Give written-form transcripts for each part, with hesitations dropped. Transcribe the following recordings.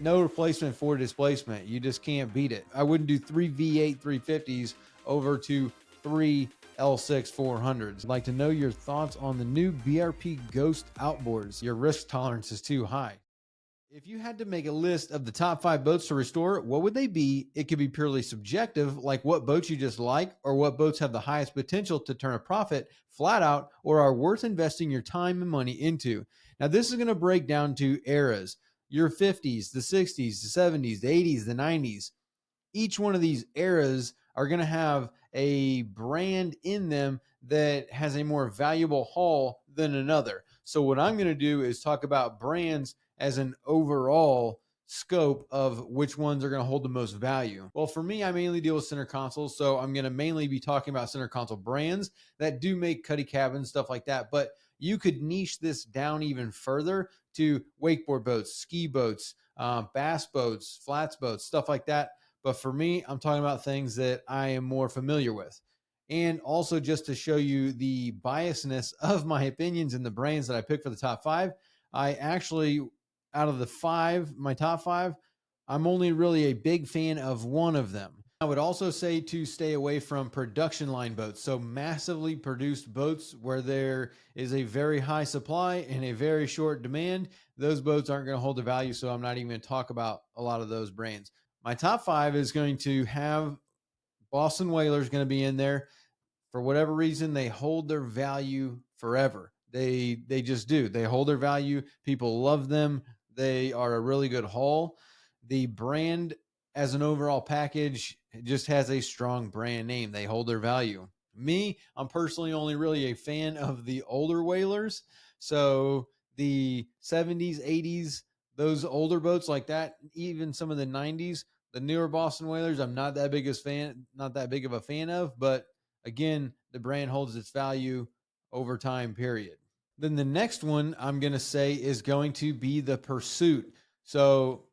no replacement for displacement. You just can't beat it. I wouldn't do three V8 350s over to three L6 400s. I'd like to know your thoughts on the new BRP Ghost outboards. Your risk tolerance is too high. If you had to make a list of the top 5 boats to restore, what would they be? It could be purely subjective, like what boats you just like, or what boats have the highest potential to turn a profit flat out, or are worth investing your time and money into. Now, this is going to break down to eras, your 50s, the 60s, the 70s, the 80s, the 90s. Each one of these eras are going to have a brand in them that has a more valuable haul than another. So, what I'm going to do is talk about brands as an overall scope of which ones are going to hold the most value. Well, for me, I mainly deal with center consoles, so I'm going to mainly be talking about center console brands that do make cuddy cabins, stuff like that. But you could niche this down even further to wakeboard boats, ski boats, bass boats, flats boats, stuff like that. But for me, I'm talking about things that I am more familiar with. And also, just to show you the biasness of my opinions and the brands that I picked for the top 5, I actually, out of the 5, my top 5, I'm only really a big fan of one of them. I would also say to stay away from production line boats. So massively produced boats where there is a very high supply and a very short demand. Those boats aren't going to hold the value. So I'm not even going to talk about a lot of those brands. My top 5 is going to have Boston Whaler's going to be in there. For whatever reason, they hold their value forever. They just do. They hold their value. People love them. They are a really good haul. The brand as an overall package just has a strong brand name. They hold their value. Me, I'm personally only really a fan of the older whalers. So the 70s, 80s, those older boats like that, even some of the 90s, the newer Boston Whalers, I'm not that big of a fan of, but again, the brand holds its value over time, period. Then the next one I'm going to say is going to be the Pursuit. So,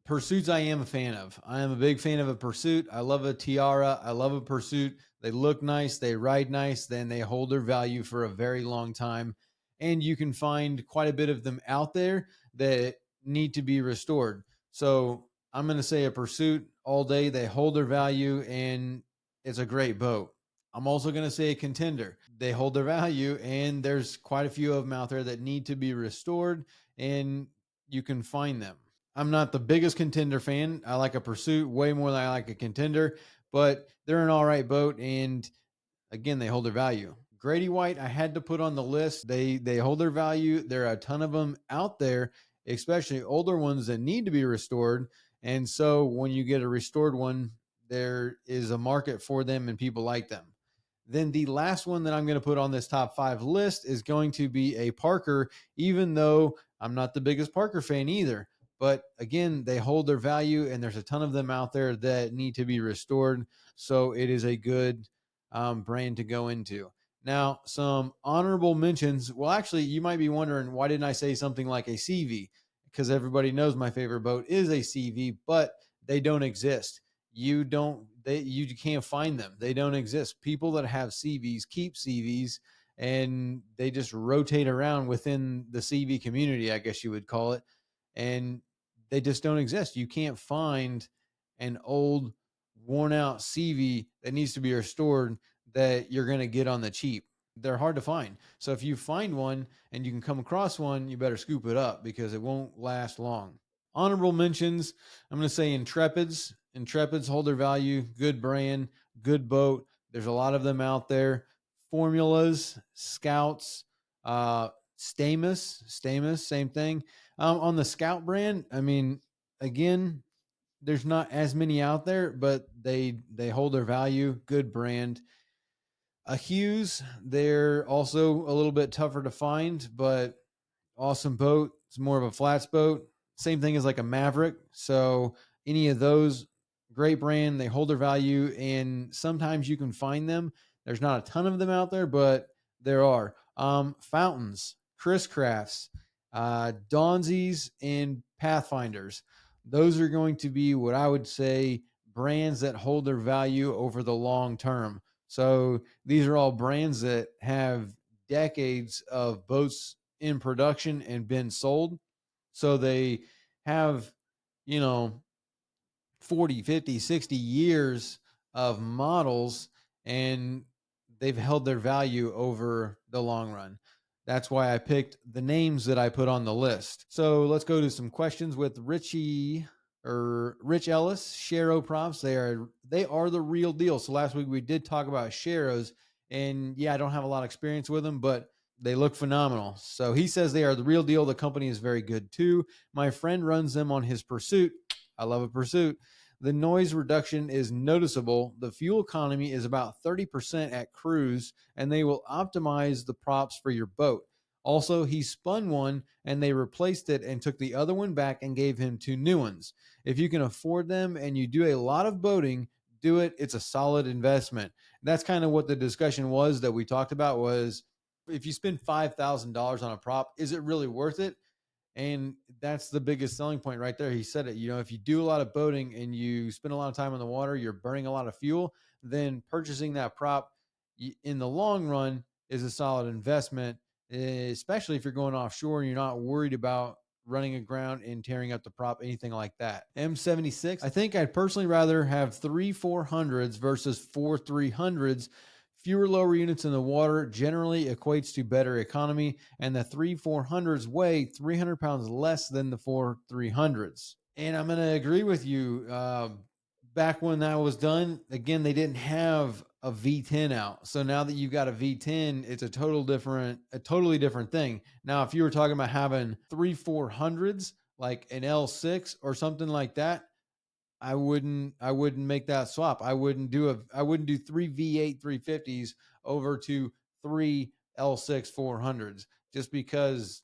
Pursuits I am a fan of. I am a big fan of a Pursuit. I love a Tiara. I love a Pursuit. They look nice, they ride nice, then they hold their value for a very long time. And you can find quite a bit of them out there that need to be restored. So, I'm going to say a Pursuit all day. They hold their value and it's a great boat. I'm also going to say a Contender. They hold their value, and there's quite a few of them out there that need to be restored, and you can find them. I'm not the biggest Contender fan. I like a Pursuit way more than I like a Contender, but they're an all right boat, and again, they hold their value. Grady White, I had to put on the list. They hold their value. There are a ton of them out there, especially older ones that need to be restored. And so when you get a restored one, there is a market for them and people like them. Then the last one that I'm going to put on this top 5 list is going to be a Parker, even though I'm not the biggest Parker fan either. But again, they hold their value, and there's a ton of them out there that need to be restored. So it is a good brand to go into. Now, some honorable mentions. Well, actually, you might be wondering, why didn't I say something like a CV? Because everybody knows my favorite boat is a CV, but they don't exist. You can't find them. They don't exist. People that have CVs keep CVs, and they just rotate around within the CV community, I guess you would call it. And they just don't exist. You can't find an old worn out CV that needs to be restored that you're going to get on the cheap. They're hard to find. So if you find one and you can come across one, you better scoop it up because it won't last long. Honorable mentions, I'm going to say Intrepids. Intrepids hold their value, good brand, good boat. There's a lot of them out there. Formulas, Scouts, Stamus, same thing. On the Scout brand, I mean, again, there's not as many out there, but they hold their value. Good brand. A Hughes, they're also a little bit tougher to find, but awesome boat. It's more of a flats boat. Same thing as like a Maverick. So any of those, great brand. They hold their value, and sometimes you can find them. There's not a ton of them out there, but there are. Fountains, Chris Crafts, Donzies, and Pathfinders. Those are going to be what I would say brands that hold their value over the long term. So these are all brands that have decades of boats in production and been sold. So they have you know, 40, 50, 60 years of models, and they've held their value over the long run. That's why I picked the names that I put on the list. So let's go to some questions with Rich Ellis. Sharo props. They are the real deal. So last week we did talk about Sharos, and yeah, I don't have a lot of experience with them, but they look phenomenal. So he says they are the real deal. The company is very good too. My friend runs them on his Pursuit. I love a Pursuit. The noise reduction is noticeable. The fuel economy is about 30% at cruise, and they will optimize the props for your boat. Also, he spun one and they replaced it and took the other one back and gave him two new ones. If you can afford them and you do a lot of boating, do it. It's a solid investment. That's kind of what the discussion was that we talked about was if you spend $5,000 on a prop, is it really worth it? And that's the biggest selling point right there. He said it, if you do a lot of boating and you spend a lot of time on the water, you're burning a lot of fuel, then purchasing that prop in the long run is a solid investment, especially if you're going offshore and you're not worried about running aground and tearing up the prop, anything like that. M76, I think I'd personally rather have 3 400s versus 4 300s. Fewer lower units in the water generally equates to better economy, and the 3 400s weigh 300 pounds less than the 4 300s. And I'm going to agree with you. Back when that was done, again, they didn't have a V10 out. So now that you've got a V10, it's a totally different thing. Now, if you were talking about having 3 400s, like an L6 or something like that, I wouldn't make that swap. I wouldn't do three V8 350s over to three L6 400s just because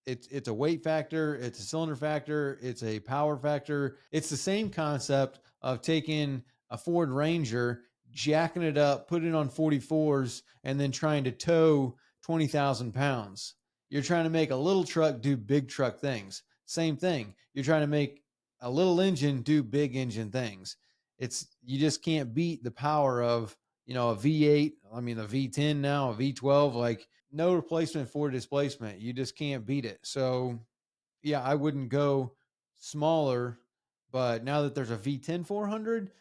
it's a weight factor, it's a cylinder factor, it's a power factor. It's the same concept of taking a Ford Ranger, jacking it up, putting it on 44s, and then trying to tow 20,000 pounds. You're trying to make a little truck do big truck things. Same thing. You're trying to make a little engine do big engine things. You just can't beat the power of a V8. I mean, a V10 now, a V12. Like, no replacement for displacement. You just can't beat it. So, yeah, I wouldn't go smaller, but now that there's a V10 400,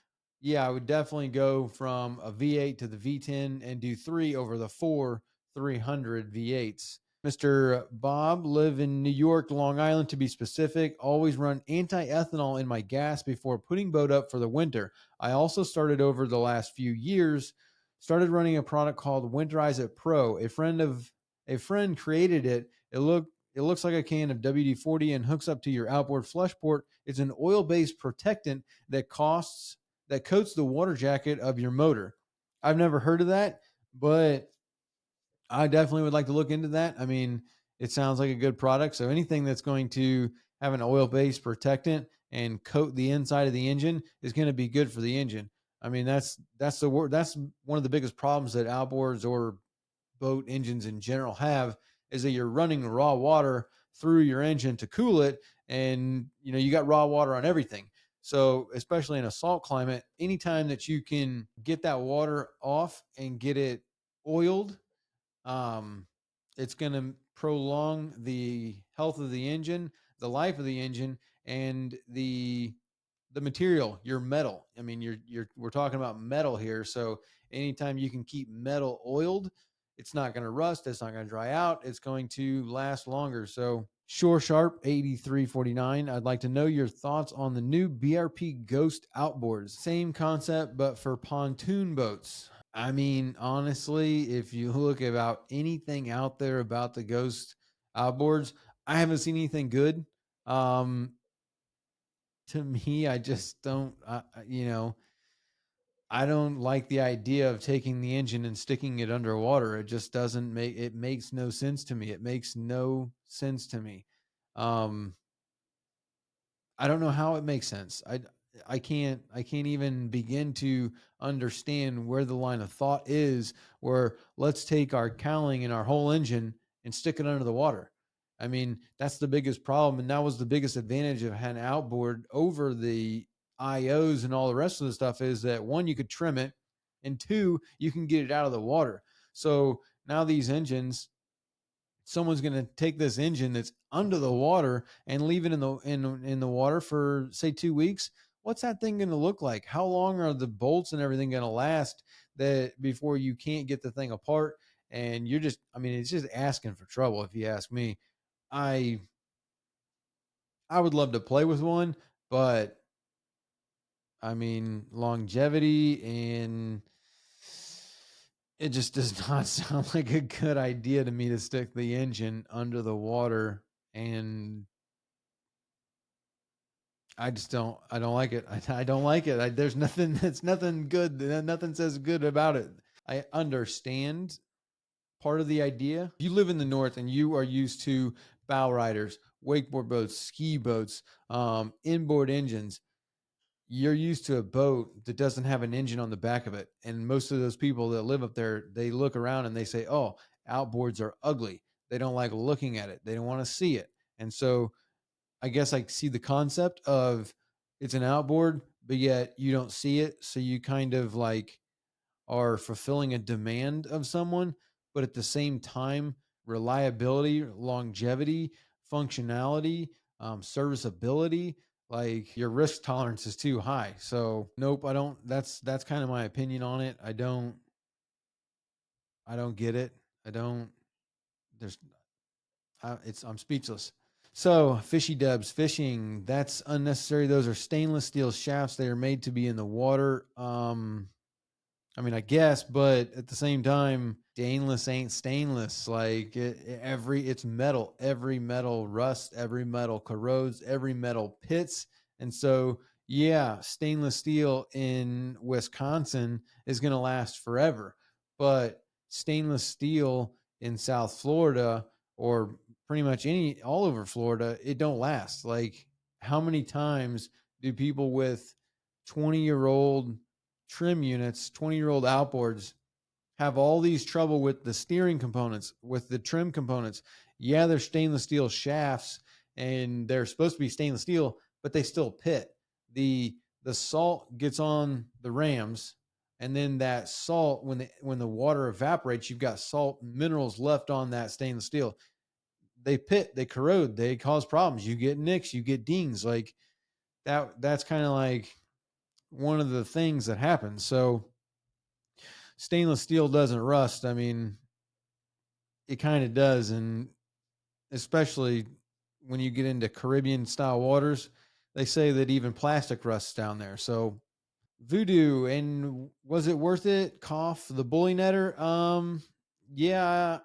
yeah, I would definitely go from a V8 to the V10 and do three over the four 300 V8s. Mr. Bob, live in New York, Long Island to be specific. Always run anti-ethanol in my gas before putting boat up for the winter. I also started over the last few years, started running a product called Winterize It Pro. A friend created it. It looks like a can of WD-40 and hooks up to your outboard flush port. It's an oil-based protectant that coats the water jacket of your motor. I've never heard of that, but I definitely would like to look into that. I mean, it sounds like a good product. So anything that's going to have an oil-based protectant and coat the inside of the engine is going to be good for the engine. I mean, that's one of the biggest problems that outboards or boat engines in general have is that you're running raw water through your engine to cool it, and you got raw water on everything. So especially in a salt climate, anytime that you can get that water off and get it oiled, um, it's going to prolong the health of the engine, the life of the engine, and the material, your metal. I mean, we're talking about metal here. So anytime you can keep metal oiled, it's not going to rust. It's not going to dry out. It's going to last longer. So Shore Sharp 8349, I'd like to know your thoughts on the new BRP Ghost outboards. Same concept, but for pontoon boats. I mean, honestly, if you look about anything out there about the Ghost outboards, I haven't seen anything good. To me, I just don't, I don't like the idea of taking the engine and sticking it underwater. It just doesn't it makes no sense to me. It makes no sense to me. Um, I don't know how it makes sense. I can't even begin to understand where the line of thought is where let's take our cowling and our whole engine and stick it under the water. I mean, that's the biggest problem. And that was the biggest advantage of an outboard over the IOs and all the rest of the stuff is that one, you could trim it, and two, you can get it out of the water. So now these engines, someone's going to take this engine that's under the water and leave it in the water for say 2 weeks. What's that thing going to look like? How long are the bolts and everything going to last that before you can't get the thing apart? And you're just, I mean, it's just asking for trouble if you ask me. I I would love to play with one, but I mean, longevity and it just does not sound like a good idea to me to stick the engine under the water. And I don't like it. I don't like it. There's nothing, that's nothing good. Nothing says good about it. I understand part of the idea. You live in the north and you are used to bow riders, wakeboard boats, ski boats, inboard engines. You're used to a boat that doesn't have an engine on the back of it. And most of those people that live up there, they look around and they say, oh, outboards are ugly. They don't like looking at it. They don't want to see it. And so I guess I see the concept of it's an outboard, but yet you don't see it. So you kind of like are fulfilling a demand of someone, but at the same time, reliability, longevity, functionality, serviceability, like your risk tolerance is too high. So nope, I don't. That's kind of my opinion on it. I don't get it. I don't. There's I'm speechless. So fishy dubs, fishing, that's unnecessary. Those are stainless steel shafts. They are made to be in the water. I mean, I guess, but at the same time, stainless ain't stainless. Like it's metal. Every metal rusts. Every metal corrodes. Every metal pits. And so, yeah, stainless steel in Wisconsin is going to last forever. But stainless steel in South Florida or pretty much all over Florida, it don't last. Like, how many times do people with 20-year-old trim units, 20-year-old outboards have all these trouble with the steering components, with the trim components? Yeah, they're stainless steel shafts and they're supposed to be stainless steel, but they still pit. The salt gets on the rams, and then that salt, when the water evaporates, you've got salt minerals left on that stainless steel. They pit, they corrode, they cause problems. You get nicks, you get dings. Like that's kind of like one of the things that happens. So stainless steel doesn't rust. I mean, it kind of does. And especially when you get into Caribbean style waters, they say that even plastic rusts down there. So voodoo, and was it worth it? Cough, the bully netter. Yeah,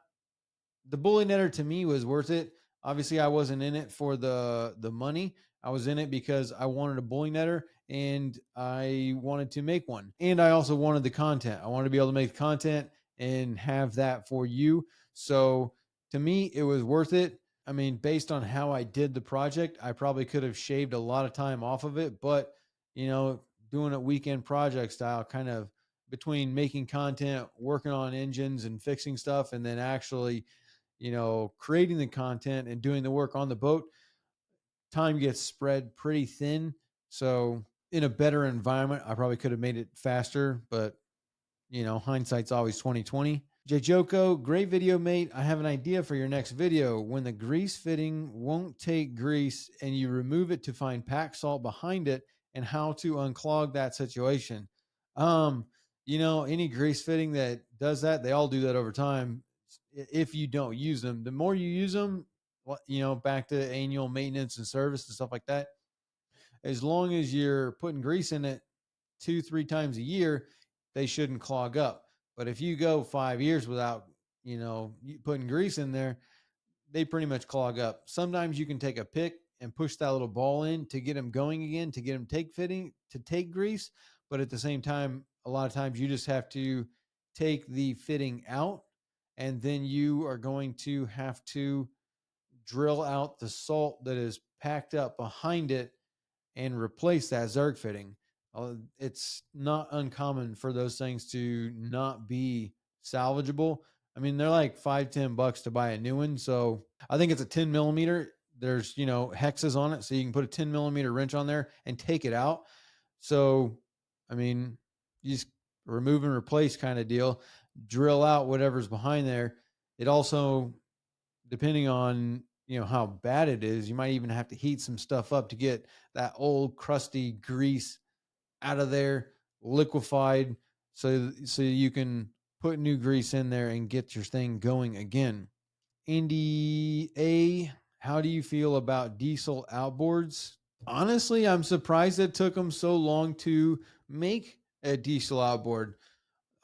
the bully netter to me was worth it. Obviously, I wasn't in it for the money. I was in it because I wanted a bully netter and I wanted to make one. And I also wanted the content. I wanted to be able to make content and have that for you. So to me, it was worth it. I mean, based on how I did the project, I probably could have shaved a lot of time off of it, but doing it weekend project style, kind of between making content, working on engines and fixing stuff, and then actually creating the content and doing the work on the boat, time gets spread pretty thin. So in a better environment, I probably could have made it faster, but hindsight's always 2020. Jay Joko, great video, mate. I have an idea for your next video. When the grease fitting won't take grease and you remove it to find pack salt behind it and how to unclog that situation. Any grease fitting that does that, they all do that over time. If you don't use them, the more you use them, back to annual maintenance and service and stuff like that, as long as you're putting grease in it 2-3 times a year, they shouldn't clog up. But if you go 5 years without, putting grease in there, they pretty much clog up. Sometimes you can take a pick and push that little ball in to get them going again, to get them take grease. But at the same time, a lot of times you just have to take the fitting out, and then you are going to have to drill out the salt that is packed up behind it and replace that Zerg fitting. It's not uncommon for those things to not be salvageable. I mean, they're like $5-10 to buy a new one. So I think it's a 10 millimeter. There's, hexes on it. So you can put a 10 millimeter wrench on there and take it out. So, I mean, you just remove and replace kind of deal, drill out whatever's behind there. It also, depending on, how bad it is, you might even have to heat some stuff up to get that old crusty grease out of there, liquefied, so you can put new grease in there and get your thing going again. Andy A, how do you feel about diesel outboards? Honestly, I'm surprised it took them so long to make a diesel outboard.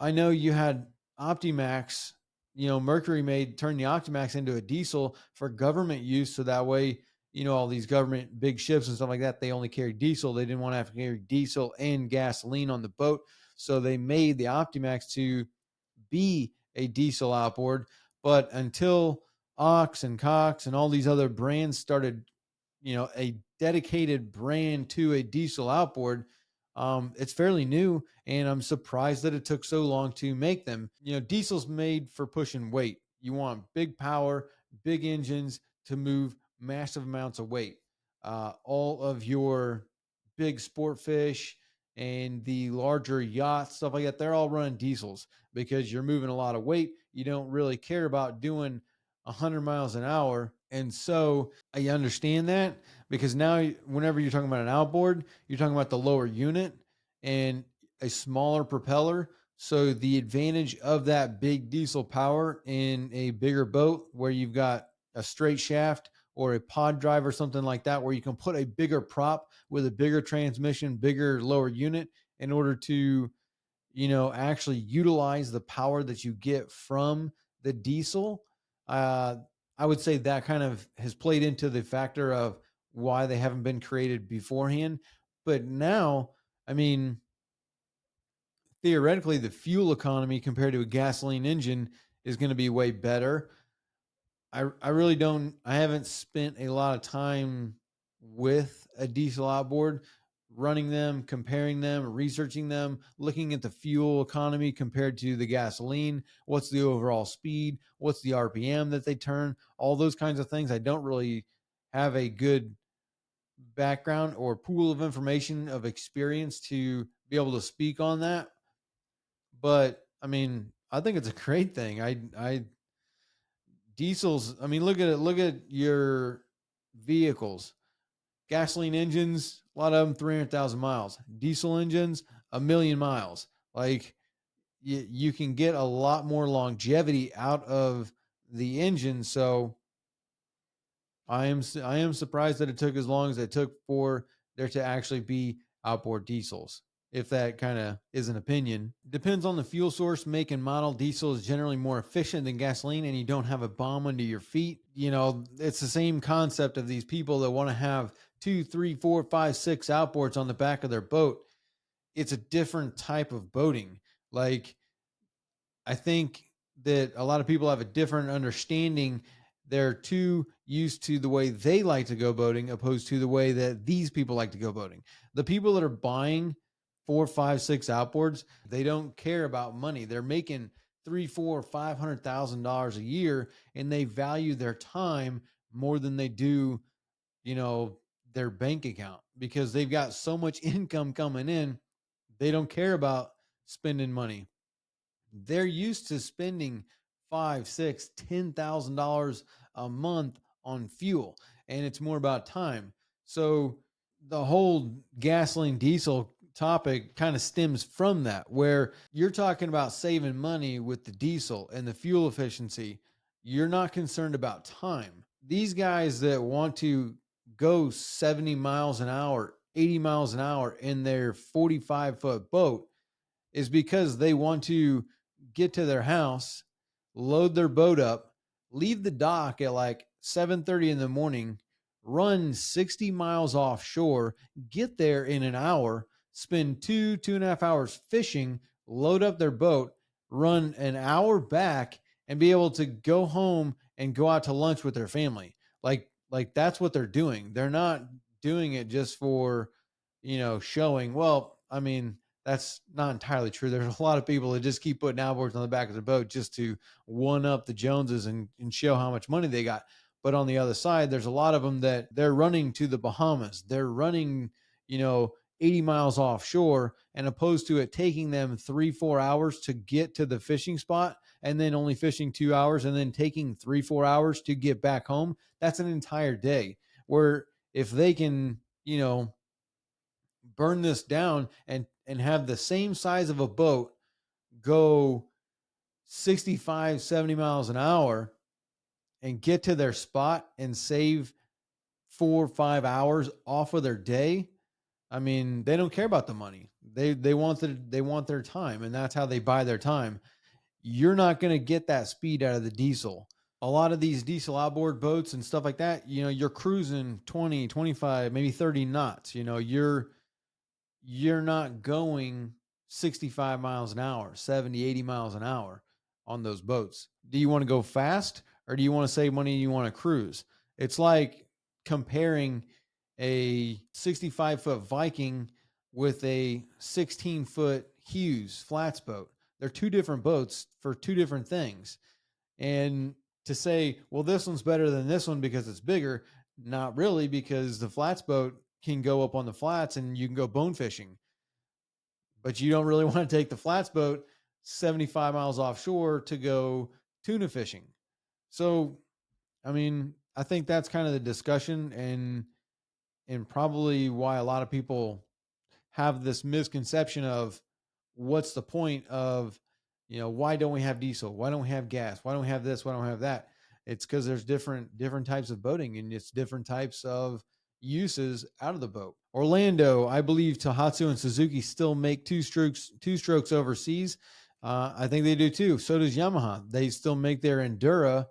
I know you had Optimax, Mercury made turn the Optimax into a diesel for government use. So that way, all these government big ships and stuff like that, they only carry diesel. They didn't want to have to carry diesel and gasoline on the boat. So they made the Optimax to be a diesel outboard. But until Ox and Cox and all these other brands started, a dedicated brand to a diesel outboard, it's fairly new, and I'm surprised that it took so long to make them. Diesel's made for pushing weight. You want big power, big engines to move massive amounts of weight. All of your big sport fish and the larger yachts, stuff like that, they're all running diesels because you're moving a lot of weight. You don't really care about doing 100 miles an hour. And so I understand that, because now whenever you're talking about an outboard, you're talking about the lower unit and a smaller propeller. So the advantage of that big diesel power in a bigger boat where you've got a straight shaft or a pod drive or something like that, where you can put a bigger prop with a bigger transmission, bigger lower unit, in order to, actually utilize the power that you get from the diesel. Uh, I would say that kind of has played into the factor of why they haven't been created beforehand. But now, I mean, theoretically, the fuel economy compared to a gasoline engine is going to be way better. I really don't, I haven't spent a lot of time with a diesel outboard, running them, comparing them, researching them, looking at the fuel economy compared to the gasoline. What's the overall speed? What's the RPM that they turn? All those kinds of things. I don't really have a good background or pool of information of experience to be able to speak on that. But I mean, I think it's a great thing. I diesels, I mean, look at it, look at your vehicles. Gasoline engines, a lot of them 300,000 miles. Diesel engines, a million miles. Like, you can get a lot more longevity out of the engine. So I am surprised that it took as long as it took for there to actually be outboard diesels. If that kind of is an opinion, depends on the fuel source, make and model. Diesel is generally more efficient than gasoline, and you don't have a bomb under your feet. It's the same concept of these people that want to have two, three, four, five, six outboards on the back of their boat. It's a different type of boating. Like, I think that a lot of people have a different understanding. They're too used to the way they like to go boating opposed to the way that these people like to go boating. The people that are buying four, five, six outboards, they don't care about money. They're making three, four, $500,000 a year, and they value their time more than they do, you know, their bank account, because they've got so much income coming in. They don't care about spending money. They're used to spending five, six, $10,000 a month on fuel, and it's more about time. So the whole gasoline diesel topic kind of stems from that, where you're talking about saving money with the diesel and the fuel efficiency. You're not concerned about time. These guys that want to go 70 miles an hour, 80 miles an hour in their 45-foot boat is because they want to get to their house, load their boat up, leave the dock at like 7:30 in the morning, run 60 miles offshore, get there in an hour, spend 2.5 hours fishing, load up their boat, run an hour back, and be able to go home and go out to lunch with their family. Like that's what they're doing. They're not doing it just for, showing. Well, I mean, that's not entirely true. There's a lot of people that just keep putting outboards on the back of their boat just to one up the Joneses and show how much money they got. But on the other side, there's a lot of them that they're running to the Bahamas. They're running, you know, 80 miles offshore, and opposed to it taking them 3-4 hours to get to the fishing spot and then only fishing 2 hours and then taking 3-4 hours to get back home. That's an entire day. Where if they can, burn this down and have the same size of a boat go 65, 70 miles an hour and get to their spot and save 4 or 5 hours off of their day. I mean, they don't care about the money. They want their time, and that's how they buy their time. You're not going to get that speed out of the diesel. A lot of these diesel outboard boats and stuff like that, you're cruising 20, 25, maybe 30 knots. You're not going 65 miles an hour, 70, 80 miles an hour on those boats. Do you want to go fast or do you want to save money and you want to cruise? It's like comparing a 65-foot Viking with a 16-foot Hughes flats boat. They're two different boats for two different things. And to say, well, this one's better than this one because it's bigger, not really, because the flats boat can go up on the flats and you can go bone fishing. But you don't really want to take the flats boat 75 miles offshore to go tuna fishing. So, I mean, I think that's kind of the discussion and probably why a lot of people have this misconception of what's the point of, why don't we have diesel? Why don't we have gas? Why don't we have this? Why don't we have that? It's because there's different types of boating and it's different types of uses out of the boat. Orlando, I believe Tohatsu and Suzuki still make two strokes overseas. I think they do too. So does Yamaha. They still make their Enduro,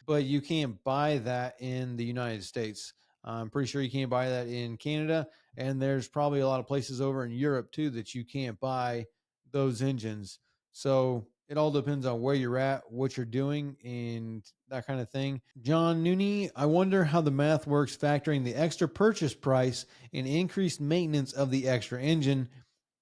but you can't buy that in the United States. I'm pretty sure you can't buy that in Canada. And there's probably a lot of places over in Europe too that you can't buy those engines. So it all depends on where you're at, what you're doing, and that kind of thing. John Nooney, I wonder how the math works factoring the extra purchase price and increased maintenance of the extra engine.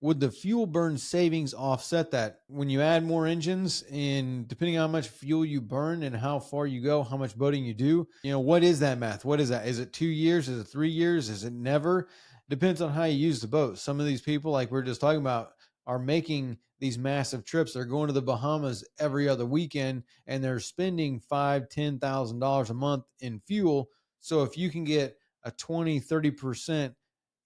Would the fuel burn savings offset that? When you add more engines and depending on how much fuel you burn and how far you go, how much boating you do, what is that math? What is that? Is it 2 years? Is it 3 years? Is it never? Depends on how you use the boat. Some of these people, like we are just talking about, are making these massive trips. They're going to the Bahamas every other weekend and they're spending $5,000-$10,000 a month in fuel. So if you can get a 20-30%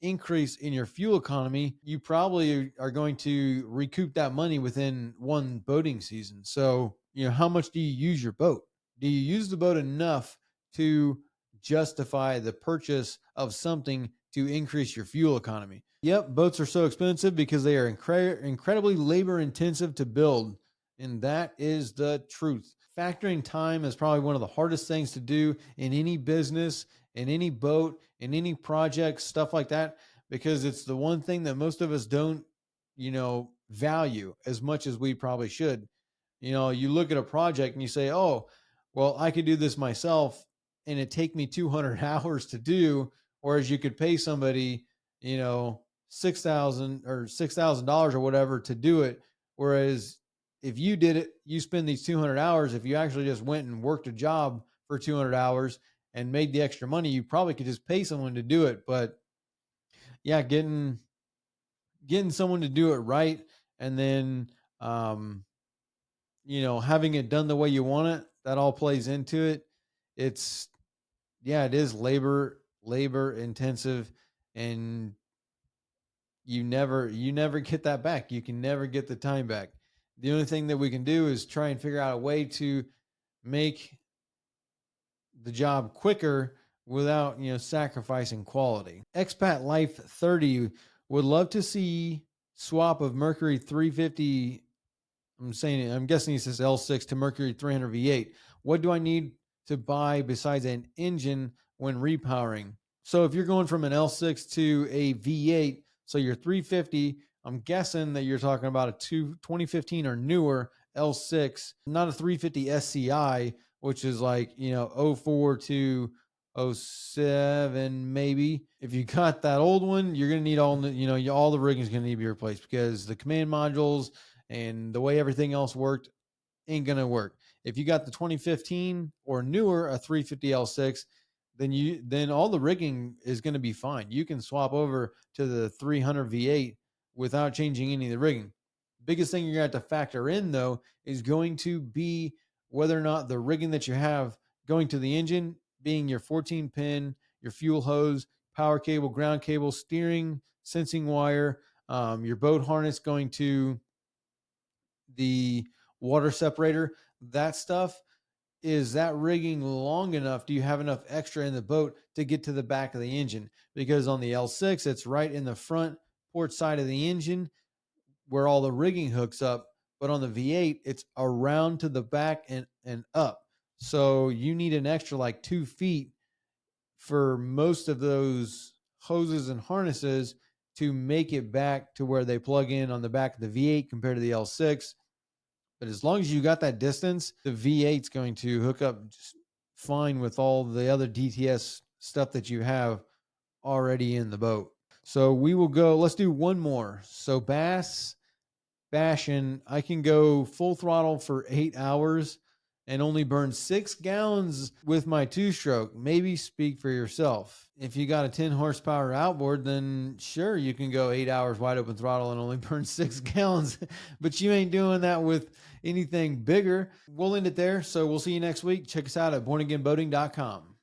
increase in your fuel economy, you probably are going to recoup that money within one boating season. So, how much do you use your boat? Do you use the boat enough to justify the purchase of something to increase your fuel economy? Yep, boats are so expensive because they are incredibly labor intensive to build. And that is the truth. Factoring time is probably one of the hardest things to do in any business, in any boat, in any project, stuff like that, because it's the one thing that most of us don't, value as much as we probably should. You look at a project and you say, oh, well, I could do this myself and it take me 200 hours to do, whereas you could pay somebody, 6,000 or $6,000 or whatever to do it. Whereas if you did it, you spend these 200 hours. If you actually just went and worked a job for 200 hours and made the extra money, you probably could just pay someone to do it. But yeah, getting someone to do it right and then, having it done the way you want it, that all plays into it. It is labor intensive, and you never get that back. You can never get the time back. The only thing that we can do is try and figure out a way to make the job quicker without, sacrificing quality. Expat Life 30 would love to see swap of Mercury 350. I'm guessing he says L6 to Mercury 300 V8. What do I need to buy besides an engine when repowering? So if you're going from an L6 to a V8, so you're 350, I'm guessing that you're talking about a 2015 or newer L6, not a 350 SCI, which is like, 04 to 07 maybe. If you got that old one, you're going to need all the rigging is going to need to be replaced because the command modules and the way everything else worked ain't going to work. If you got the 2015 or newer, a 350 L6, then all the rigging is going to be fine. You can swap over to the 300 V8 without changing any of the rigging. Biggest thing you're going to have to factor in though is going to be whether or not the rigging that you have going to the engine being your 14 pin, your fuel hose, power cable, ground cable, steering, sensing wire, your boat harness going to the water separator, that stuff. Is that rigging long enough? Do you have enough extra in the boat to get to the back of the engine? Because on the L6, it's right in the front port side of the engine where all the rigging hooks up. But on the V8, it's around to the back and up. So you need an extra like 2 feet for most of those hoses and harnesses to make it back to where they plug in on the back of the V8 compared to the L6. But as long as you got that distance, the V8's going to hook up just fine with all the other DTS stuff that you have already in the boat. So we will go, let's do one more. So Bastion, I can go full throttle for 8 hours and only burn 6 gallons with my 2-stroke. Maybe speak for yourself. If you got a 10 horsepower outboard, then sure, you can go 8 hours wide open throttle and only burn 6 gallons, but you ain't doing that with anything bigger. We'll end it there. So we'll see you next week. Check us out at bornagainboating.com.